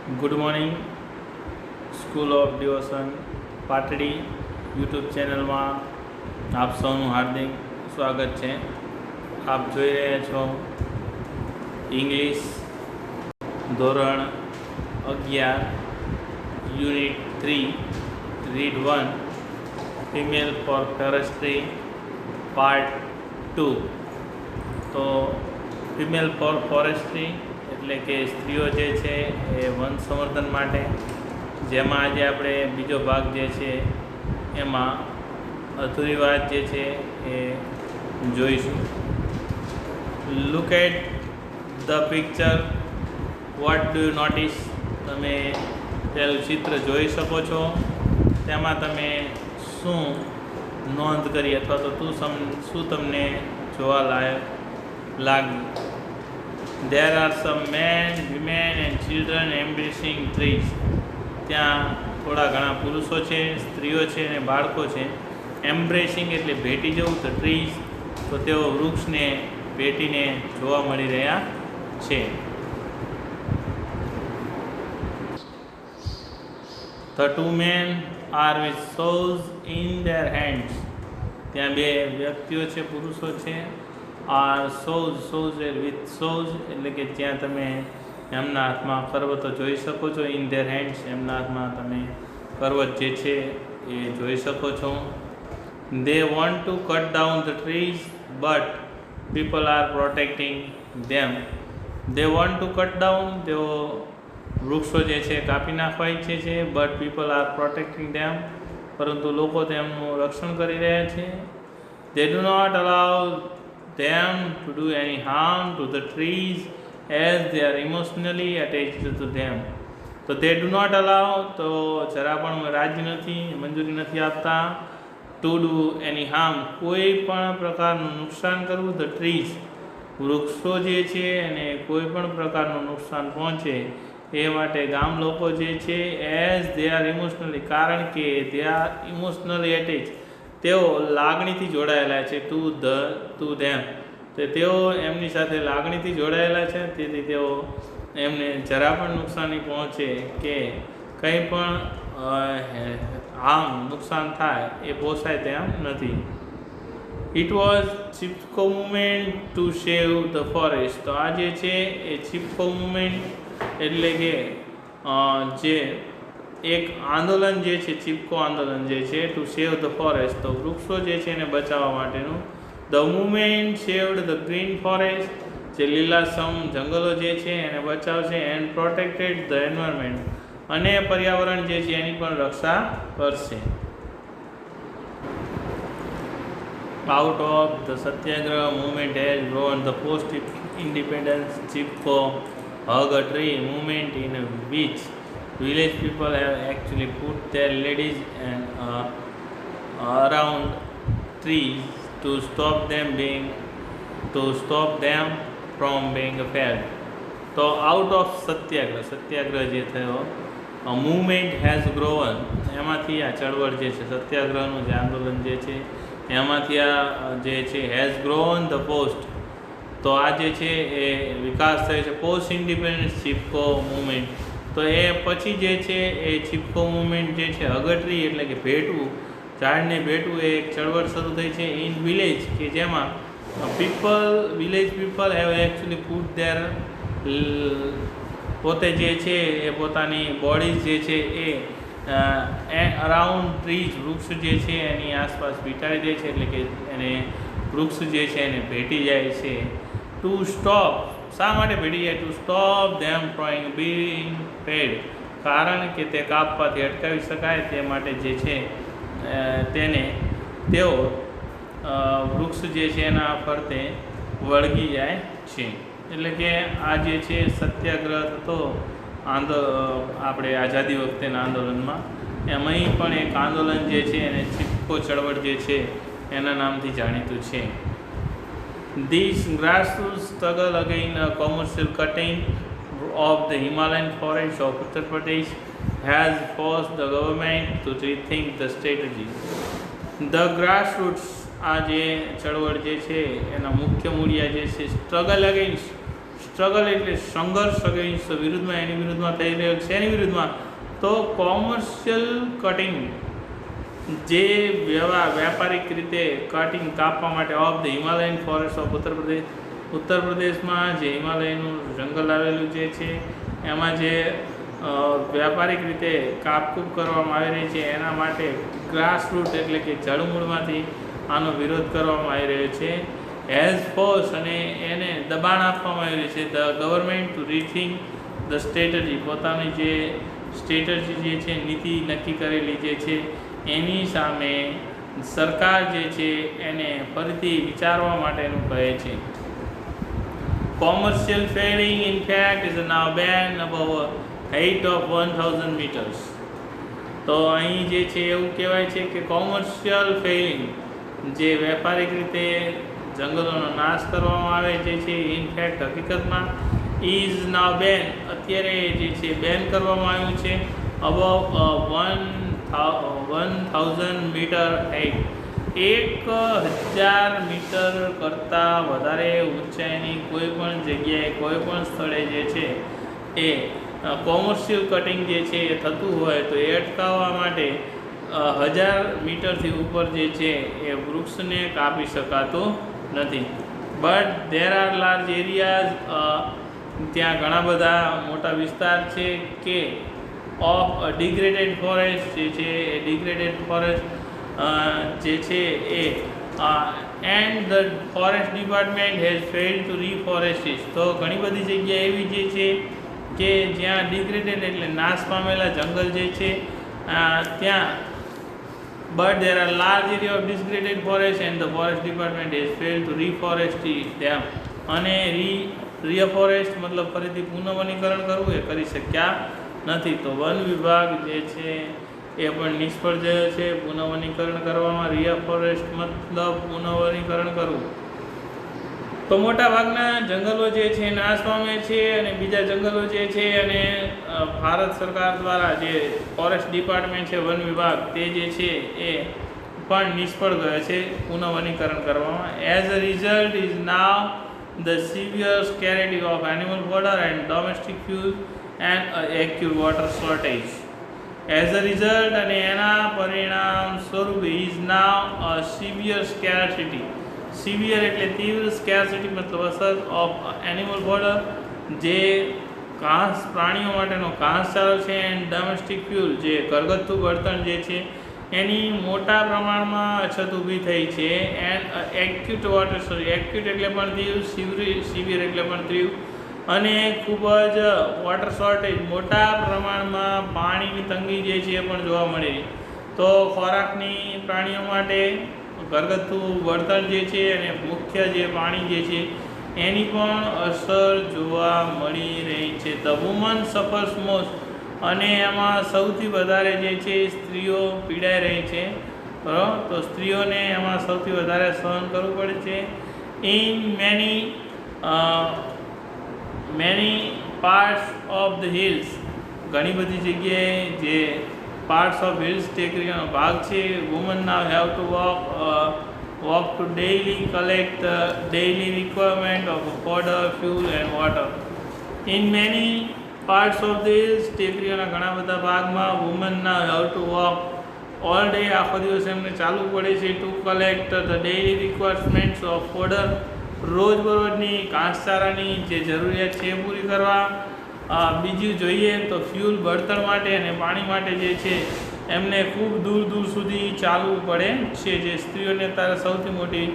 Good morning. School of devotion Patdi YouTube ચેનલમાં આપ સૌનું હાર્દિક સ્વાગત છે. આપ જોઈ રહ્યા છો ઇંગ્લિશ ધોરણ 11 unit 3 read 1 female for forestry part 2. તો ફિમેલ ફોર ફોરેસ્ટ્રી એટલે કે સ્ત્રીઓ જે છે એ વન સંવર્ધન માટે, જેમાં આજે આપણે બીજો ભાગ જે છે એમાં અધૂરી વાત જે છે એ જોઈશું. Look at the picture. What do you notice? તમે પેલું ચિત્ર જોઈ શકો છો. તેમાં તમે શું નોંધ કરી અથવા તો શું તમને જોવા લાયક લાગ્યું? There are some men, women and children embracing trees. ત્યાં થોડા ઘણા પુરુષો છે, સ્ત્રીઓ છે અને બાળકો છે. એમ્બ્રેસિંગ એટલે ભેટી જવું, તો ટ્રીઝ તો તેઓ વૃક્ષને ભેટીને જોવા મળી રહ્યા છે. The two men are with saws in their hands. ત્યાં બે વ્યક્તિઓ છે, પુરુષો છે. આર સોઝ વિથ સોઝ એટલે કે જ્યાં તમે એમના હાથમાં કરવતો જોઈ શકો છો. ઇન ધેર હેન્ડ્સ એમના હાથમાં તમે કરવત જે છે એ જોઈ શકો છો. They want to cut down the trees but people are protecting them. They want to cut down તેઓ વૃક્ષો જે છે કાપી નાખવા ઈચ્છે છે. But people are protecting them પરંતુ લોકો તેમનું રક્ષણ કરી રહ્યા છે. They do not allow them to do any harm to the trees as they are emotionally attached to them. તો they do not allow તો જરા પણ રાજી નથી, મંજૂરી નથી આપતા. to do any harm કોઈ પણ પ્રકારનું નુકસાન કરવું. the trees વૃક્ષો જે છે અને કોઈ પણ પ્રકારનું નુકસાન પહોંચે એ માટે ગામ લોકો જે છે as they are emotionally કારણ કે they are emotionally attached તેઓ લાગણીથી જોડાયેલા છે. ટુ ધેમ તો તેઓ એમની સાથે લાગણીથી જોડાયેલા છે. તેથી તેઓ એમને જરા પણ નુકસાની પહોંચે કે કંઈ પણ નુકસાન થાય એ પોસાય તેમ નથી. It was Chipko movement two save the forest. તો આ જે છે એ ચિપકો મુવમેન્ટ એટલે કે જે એક આંદોલન જે છે, ચિપકો આંદોલન જે છે ટુ સેવ ધ ફોરેસ્ટ તો વૃક્ષો જે છે એને બચાવવા માટેનું. The movement saved the green forest જે લીલાછમ જંગલો જે છે એને બચાવશે. એન્ડ પ્રોટેક્ટેડ ધ એન્વાયરમેન્ટ અને પર્યાવરણ જે છે એની પણ રક્ષા કરશે. Out of the Satyagraha movement has grown the post independence Chipko હગ a tree movement in which village people have actually put their ladies and around trees to stop them from being felled. તો out of સત્યાગ્રહ જે થયો, movement has ગ્રોવન એમાંથી આ ચળવળ જે છે, સત્યાગ્રહનું જે આંદોલન જે છે એમાંથી આ જે છે હેઝ ગ્રોવન ધ પોસ્ટ તો આ જે છે એ વિકાસ થયો છે. પોસ્ટ ઇન્ડિપેન્ડન્સ ચિપકો મૂવમેન્ટ તો એ પછી જે છે એ ચિપકો મુવમેન્ટ જે છે અગટ્રી એટલે કે ભેટવું, ઝાડને ભેટવું એ એક ચળવળ શરૂ થઈ છે. ઇન વિલેજ કે જેમાં village people have actually put there પોતે જે છે એ પોતાની બોડીઝ જે છે એ અરાઉન્ડ ટ્રીઝ વૃક્ષ જે છે એની આસપાસ વીંટાળી દે છે એટલે કે એને વૃક્ષ જે છે એને ભેટી જાય છે. ટુ સ્ટોપ શા માટે ભેટી જાય? To stop them from being failed કારણ કે તે કાપવાથી અટકાવી શકાય તે માટે જે છે તેઓ વૃક્ષ જે છે એના ફરતે વળગી જાય છે. એટલે કે આ જે છે સત્યાગ્રહ થતો આપણે આઝાદી વખતેના આંદોલનમાં એમાં પણ એક આંદોલન જે છે એને ચિપકો ચળવળ જે છે એના નામથી જાણીતું છે. This grassroots struggle against a commercial cutting of the Himalayan forests of Uttar Pradesh has forced the government to rethink the strategy. The grassroots આ જે ચળવળ જે છે એના મુખ્ય મૂળિયા જે છે સ્ટ્રગલ એટલે સંઘર્ષ અગેન્સ્ટ વિરુદ્ધમાં, એની વિરુદ્ધમાં થઈ રહ્યો છે. એની વિરુદ્ધમાં તો કોમર્શિયલ કટિંગ, જે વ્યાપારિક રીતે કટિંગ કાપવા માટે of the Himalayan forest of ઉત્તર પ્રદેશમાં જે હિમાલયનું જંગલ આવેલું જે છે એમાં જે વ્યાપારિક રીતે કાપકૂપ કરવામાં આવી રહી છે એના માટે ગ્રાસરૂટ એટલે કે જળમૂળમાંથી આનો વિરોધ કરવામાં આવી રહ્યો છે. હેઝ ફોર્સ અને એને દબાણ આપવામાં આવી રહ્યું છે the government to rethink the strategy, પોતાની જે સ્ટ્રેટજી જે છે નીતિ નક્કી કરેલી જે છે એની સામે સરકાર જે છે એને ફરીથી વિચારવા માટેનું કહે છે. Commercial felling in fact is now ban above height of 1000 meters. તો અહીં જે છે એવું કહેવાય છે કે કોમર્શિયલ ફેરિંગ, જે વ્યાપારિક રીતે જંગલોનો નાશ કરવામાં આવે જે છે ઇનફેક્ટ હકીકતમાં ઇઝ નાવ બેન, અત્યારે જે છે બેન કરવામાં આવ્યું છે અબવ 1000 મીટર હાઈટ, 1000 મીટર કરતાં વધારે ઊંચાઈની કોઈ પણ જગ્યાએ કોઈ પણ સ્થળે જે છે એ કોમર્શિયલ કટિંગ જે છે એ થતું હોય તો એ અટકાવવા માટે 1000 મીટરથી ઉપર જે છે એ વૃક્ષને કાપી શકાતું નથી. But there are large areas, ત્યાં ઘણા બધા મોટા વિસ્તાર છે કે ઓફ ડિગ્રેડેડ ફોરેસ્ટ જે છે એ ડિગ્રેડેડ ફોરેસ્ટ જે છે એ and the forest department has failed to reforest. તો ઘણી બધી જગ્યા એવી જે છે કે જ્યાં ડિગ્રેડેડ એટલે નાશ પામેલા જંગલ જે છે ત્યાં, but there are large area of degraded forest and the forest department has failed to reforest them. અને રિફોરેસ્ટ મતલબ ફરીથી પુનઃવનીકરણ કરવું એ કરી શક્યા નથી. તો વન વિભાગ જે છે એ પણ નિષ્ફળ ગયો છે પુનઃવનીકરણ કરવામાં. રિફોરેસ્ટ મતલબ પુનઃવનીકરણ કરવું. તો મોટા ભાગના જંગલો જે છે નાશ પામે છે અને બીજા જંગલો જે છે અને ભારત સરકાર દ્વારા જે ફોરેસ્ટ ડિપાર્ટમેન્ટ છે વન વિભાગ તે જે છે એ પણ નિષ્ફળ ગયો છે પુનઃવનીકરણ કરવામાં. As a result is now the severe scarcity of animal fodder and domestic fuel and acute water shortage. As a result અને એના પરિણામ સ્વરૂપે is now a severe scarcity, severe એટલે તીવ્ર, સ્કેર્સિટી મતલબ અસર ઓફ એનિમલ ફોડર, જે ઘાસ પ્રાણીઓ માટેનો ઘાસચારો છે, એન્ડ ડોમેસ્ટિક ફ્યુલ જે ઘરગથ્થુ બળતણ જે છે એની મોટા પ્રમાણમાં અછત ઊભી થઈ છે. એન્ડ એક્યુટ વોટર એક્યુટ એટલે પણ તીવ્ર, સિવિયર એટલે પણ તીવ્ર, અને ખૂબ જ વોટર શોર્ટેજ મોટા પ્રમાણમાં પાણીની તંગી જે છે એ પણ જોવા મળી. તો ખોરાકની પ્રાણીઓ માટે ઘરગથ્થુ બળતણ જે છે અને મુખ્ય જે પાણી જે છે એની પણ અસર જોવા મળી રહી છે. ધ વુમન સફર્સ મોસ્ટ, અને એમાં સૌથી વધારે જે છે સ્ત્રીઓ પીડાઈ રહી છે. બરાબર, તો સ્ત્રીઓને એમાં સૌથી વધારે સહન કરવું પડે છે. In many parts of the hills, ઘણી બધી જગ્યાએ જે પાર્ટ્સ ઓફ હિલ્સ ટેકરીનો ભાગ છે, woman now have to walk to daily collect the daily requirement of fodder, fuel and water. In many parts of the hills, ટેકરીઓના ઘણા બધા ભાગમાં woman now have to walk all day, આખો દિવસ એમને ચાલવું પડે છે two collect the daily requirements of fodder, રોજબરોજની ઘાસચારાની જે જરૂરિયાત છે એ પૂરી કરવા. બીજું જોઈએ તો ફ્યુલ બળતણ માટે અને પાણી માટે જે છે એમને ખૂબ દૂર દૂર સુધી ચાલવું પડે છે, જે સ્ત્રીઓને અત્યારે સૌથી મોટી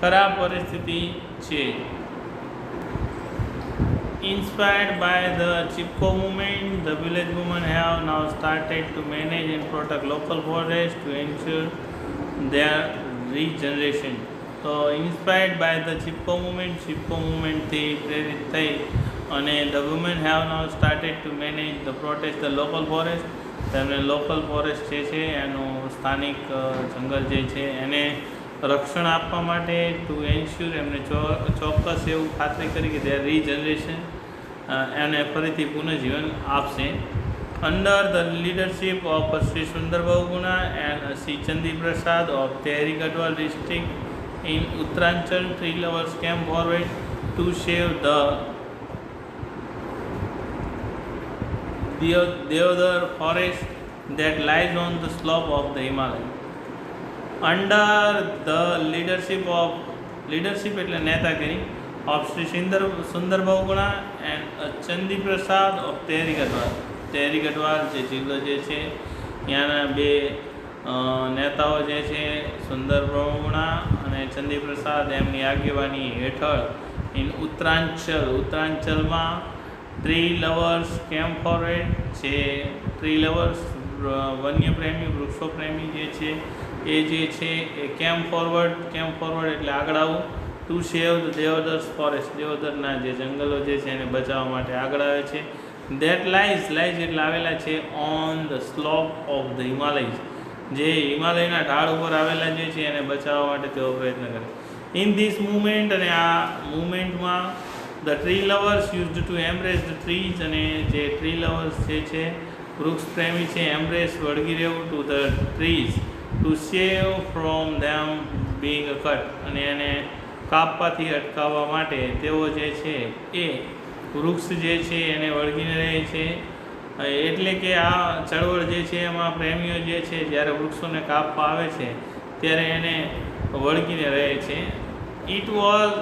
ખરાબ પરિસ્થિતિ છે. Inspired by the Chipko movement, the village women have now started to manage and protect local forests to ensure their regeneration. તો ઇન્સ્પાયર્ડ બાય ધ ચિપકો મુવમેન્ટથી પ્રેરિત થઈ અને the women have now started to manage the protect the local forest, તેમને local forest જે છે એનું સ્થાનિક જંગલ જે છે એને રક્ષણ આપવા માટે ટુ એન્શ્યોર એમને ચોક્કસ એવું ખાતરી કરી કે ધેર રીજનરેશન એને ફરીથી પુનઃજીવન આપશે. Under the leadership of Shri Sundar Bahuguna and Shri Chandi Prasad of Tehri Garhwal district in Uttaranchal, tree lovers came forward to save the Deodar forest that lies on the slope of the Himalaya. Under the leadership એટલે નેતાગીરી of Sri Sundar Bahuguna and Chandi Prasad of Tehri Gadwal જે જિલ્લો જે છે ત્યાંના બે નેતાઓ જે છે સુંદર બહુગુણા અને ચંદી પ્રસાદ એમની આગેવાની હેઠળ ઇન ઉત્તરાંચલમાં ટ્રી લવર્સ કેમ્પ ફોરવર્ડ જે ટ્રી લવર્સ વન્યપ્રેમી વૃક્ષોપ્રેમી જે છે એ કેમ્પ ફોરવર્ડ એટલે આગળ આવું to save the deodars forest દેવદરના જે જંગલો જે છે એને બચાવવા માટે આગળ આવે છે. ધેટ લાઇઝ એટલે આવેલા છે on the slope of the Himalayas જે હિમાલયના ઢાળ ઉપર આવેલા જે છે એને બચાવવા માટે તેઓ પ્રયત્ન કરે. ઇન ધીસ મુવમેન્ટ અને આ મુવમેન્ટમાં the tree lovers used to embrace the trees અને જે ટ્રી લવર્સ જે છે વૃક્ષ પ્રેમી છે એમ્બ્રેસ વળગી રહેવું to the trees to save from them Bing cut અને એને કાપવાથી અટકાવવા માટે તેઓ જે છે એ વૃક્ષ જે છે એને વળગીને રહે છે. એટલે કે આ ચળવળ જે છે એમાં પ્રેમીઓ જે છે જ્યારે વૃક્ષોને કાપવા આવે છે ત્યારે એને વળગીને રહે છે. It was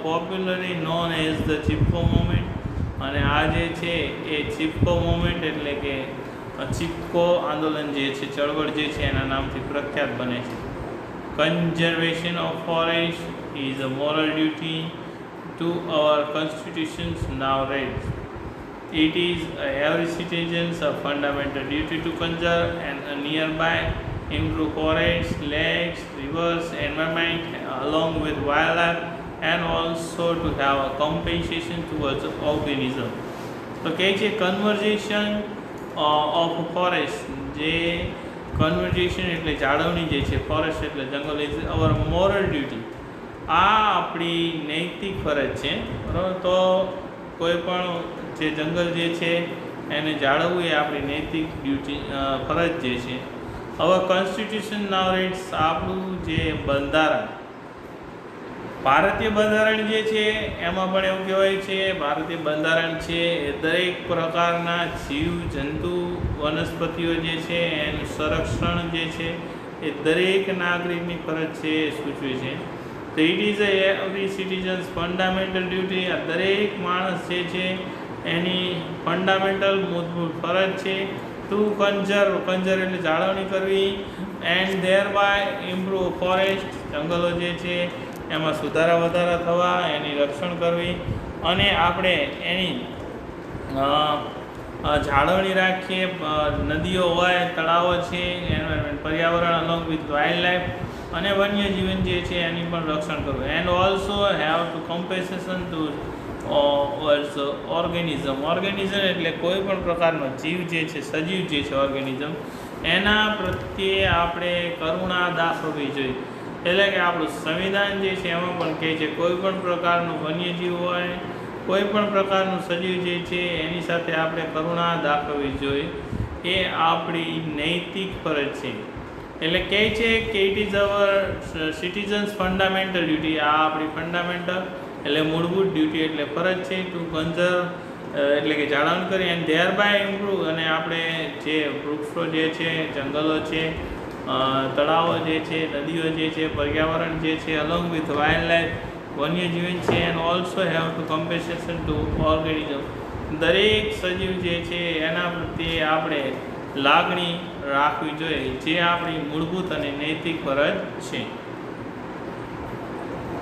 popularly known as the Chipko movement અને આ જે છે એ ચિપકો મુવમેન્ટ એટલે કે ચિપકો આંદોલન જે છે ચળવળ જે છે એના નામથી પ્રખ્યાત બને છે. Conservation of forest is a moral duty to our constitutions now reads. It is every citizen's a fundamental duty to conserve and nearby improve forests, lakes, rivers, environment along with wildlife and also to have a compensation towards organism. તો કહે છે conversion of forest જે conversion એટલે જાળવણી જે છે forest એટલે જંગલ ઇઝ અવર મોરલ ડ્યુટી આ આપણી નૈતિક ફરજ છે બરાબર. તો કોઈ પણ જે જંગલ જે છે એને જાળવવું એ આપણી નૈતિક ડ્યુટી ફરજ જે છે. હવે કોન્સ્ટિટ્યુશન નાવ રીડ્સ આપણું જે બંધારણ ભારતીય બંધારણ જે છે એમાં પણ એવું કહેવાય છે ભારતીય બંધારણ છે એ દરેક પ્રકારના જીવ જંતુ વનસ્પતિઓ જે છે એનું સંરક્ષણ જે છે એ દરેક નાગરિકની ફરજ છે એ સૂચવે છે. તો it is every citizens fundamental duty આ દરેક માણસ જે છે એની ફંડામેન્ટલ મૂળભૂત ફરજ છે ટુ કન્ઝર્વ એટલે જાળવણી કરવી and thereby improve forest જંગલો જે છે એમાં સુધારા વધારા થવા એની રક્ષણ કરવી અને આપણે એની જાળવણી રાખીએ. નદીઓ હોય તળાવો છે એન્વાયરમેન્ટ પર્યાવરણ અલોંગ વિથ વાઇલ્ડ લાઈફ અને વન્ય જીવન જે છે એની પણ રક્ષણ કરવું. And also have to compensation to organism એટલે કોઈ પણ પ્રકારનો જીવ જે છે સજીવ જે છે ઓર્ગેનિઝમ એના પ્રત્યે આપણે કરુણા દાખવવી જોઈએ. એટલે કે આપણું સંવિધાન જે છે એમાં પણ કહે છે કોઈ પણ પ્રકારનું વન્યજીવ હોય કોઈ પણ પ્રકારનું સજીવ જે છે એની સાથે આપણે કરુણા દાખવવી જોઈએ. એ આપણી નૈતિક ફરજ છે. એટલે કહે છે કે it is our citizens fundamental duty આ આપણી ફંડામેન્ટલ એટલે મૂળભૂત ડ્યુટી એટલે ફરજ છે ટુ કન્ઝર્વ એટલે કે જાળવણી કરી એન્ડ ધેર બાય ઇમ્પ્રૂવ અને આપણે જે વૃક્ષો જે છે જંગલો છે તળાવો જે છે નદીઓ જે છે પર્યાવરણ જે છે અલોંગ વિથ વાઇલ્ડ લાઈફ વન્યજીવન છે and also have to compensation to organism દરેક સજીવ જે છે એના પ્રત્યે આપણે લાગણી રાખવી જોઈએ જે આપણી મૂળભૂત અને નૈતિક ફરજ છે.